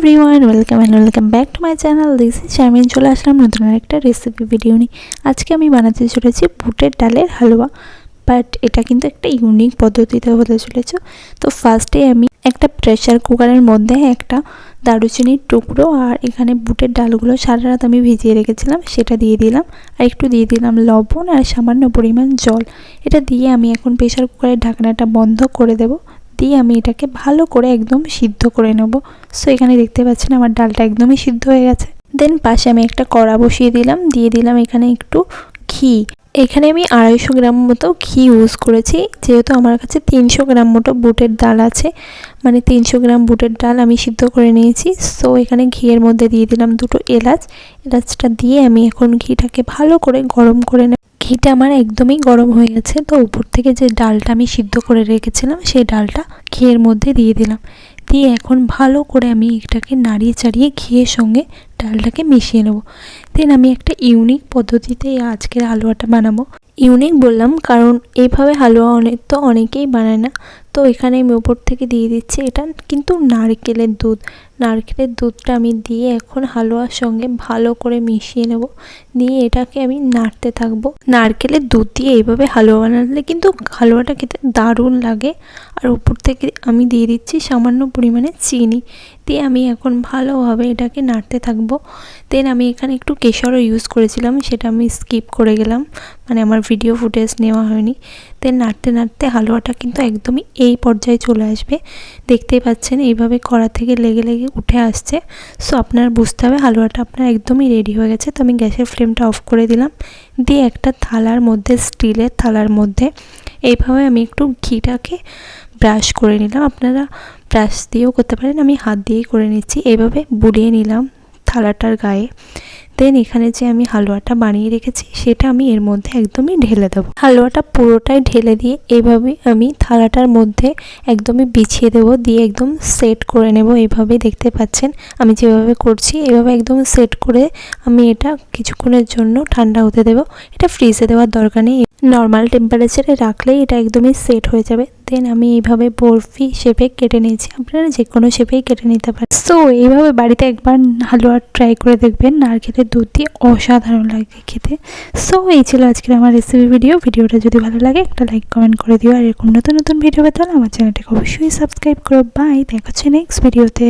Everyone, welcome back to my channel. This is Sharmin. চলে আসলাম নতুন একটা রেসিপি ভিডিও নিয়ে। আজকে আমি বানাতে চলেছি বুটের ডালের হালুয়া, বাট এটা কিন্তু একটা ইউনিক পদ্ধতিতে হতে চলেছে। তো ফার্স্টে আমি একটা প্রেশার কুকারের মধ্যে একটা দারুচিনির টুকরো আর এখানে বুটের ডালগুলো সারা রাত আমি ভিজিয়ে রেখেছিলাম সেটা দিয়ে দিলাম, আর একটু দিয়ে দিলাম লবণ আর সামান্য পরিমাণ জল। এটা দিয়ে আমি এখন প্রেশার কুকারের ঢাকনাটা বন্ধ করে দেব, দিয়ে আমি এটাকে ভালো করে একদম সিদ্ধ করে নেব। সো এখানে দেখতে পাচ্ছেন আমার ডালটা একদমই সিদ্ধ হয়ে গেছে। দেন পাশে আমি একটা কড়া বসিয়ে দিলাম, দিয়ে দিলাম এখানে একটু ঘি। এখানে আমি 250 গ্রাম মতো ঘি ইউজ করেছি, যেহেতু আমার কাছে 300 গ্রাম মতো বুটের ডাল আছে, মানে 300 গ্রাম বুটের ডাল আমি সিদ্ধ করে নিয়েছি। সো এখানে ঘিয়ের মধ্যে দিয়ে দিলাম 2টো এলাচটা দিয়ে আমি এখন ঘিটাকে ভালো করে গরম করে নেব। ঘিটা আমার একদমই গরম হয়ে গেছে। তো উপর থেকে যে ডালটা আমি সিদ্ধ করে রেখেছিলাম সেই ডালটা ঘিয়ের মধ্যে দিয়ে দিলাম, দিয়ে এখন ভালো করে আমি এটাকে নাড়িয়ে চাড়িয়ে ঘিয়ের সঙ্গে ডালটাকে মিশিয়ে নেব। দেন আমি একটা ইউনিক পদ্ধতিতে আজকের হালুয়াটা বানাবো। ইউনিক বললাম কারণ এইভাবে হালুয়া অনেকেই বানায় না। তো এখানে আমি ওপর থেকে দিয়ে দিচ্ছি, এটা কিন্তু নারকেলের দুধটা আমি দিয়ে এখন হালুয়ার সঙ্গে ভালো করে মিশিয়ে নেব, দিয়ে এটাকে আমি নাড়তে থাকবো। নারকেলের দুধ দিয়ে এইভাবে হালুয়া বানালে কিন্তু হালুয়াটা খেতে দারুণ লাগে। আর ওপর থেকে আমি দিয়ে দিচ্ছি সামান্য পরিমাণে চিনি, দিয়ে আমি এখন ভালোভাবে এটাকে নাড়তে থাকবো। দেন আমি এখানে একটু কেশরও ইউজ করেছিলাম, সেটা আমি স্কিপ করে গেলাম, মানে আমার ভিডিও ফুটেজ নেওয়া হয়নি। দেন নাড়তে নাড়তে হালুয়াটা কিন্তু একদমই এই পর্যায়ে চলে আসবে। দেখতেই পাচ্ছেন এইভাবে কড়া থেকে লেগে লেগে উঠে আসছে। সো আপনার বুঝতে হবে হালুয়াটা আপনার একদমই রেডি হয়ে গেছে। তো আমি গ্যাসের ফ্লেমটা অফ করে দিলাম, দিয়ে একটা থালার মধ্যে, স্টিলের থালার মধ্যে এইভাবে আমি একটু ঘিটাকে ব্রাশ করে নিলাম। আপনারা ব্রাশ দিয়েও করতে পারেন, আমি হাত দিয়েই করে নিচ্ছি। এইভাবে বুলিয়ে নিলাম থালাটার গায়ে। দেন এখানে যে আমি হালুয়াটা বানিয়ে রেখেছি সেটা আমি এর মধ্যে একদমই ঢেলে দেবো। হালুয়াটা পুরোটাই ঢেলে দিয়ে এইভাবেই আমি থালাটার মধ্যে একদমই বিছিয়ে দেবো, দিয়ে একদম সেট করে নেব। এইভাবেই দেখতে পাচ্ছেন আমি যেভাবে করছি, এভাবে একদম সেট করে আমি এটা কিছুক্ষণের জন্য ঠান্ডা হতে দেবো। এটা ফ্রিজে দেওয়ার দরকার নেই, নর্মাল টেম্পারেচারে রাখলেই এটা একদমই সেট হয়ে যাবে। দেন আমি এইভাবে বরফি শেপে কেটে নিয়েছি, আপনারা যে কোনো শেপেই কেটে নিতে পারেন। সো এইভাবে বাড়িতে একবার হালুয়া ট্রাই করে দেখবেন, নারকেলের দুধ দিয়ে অসাধারণ লাগে খেতে। সো এই ছিল আজকের আমার রেসিপি ভিডিওটা যদি ভালো লাগে একটা লাইক কমেন্ট করে দিও, আর এরকম নতুন ভিডিও পেতে হলে আমার চ্যানেলটাকে অবশ্যই সাবস্ক্রাইব করো। বাই, দেখা হচ্ছে নেক্সট ভিডিওতে।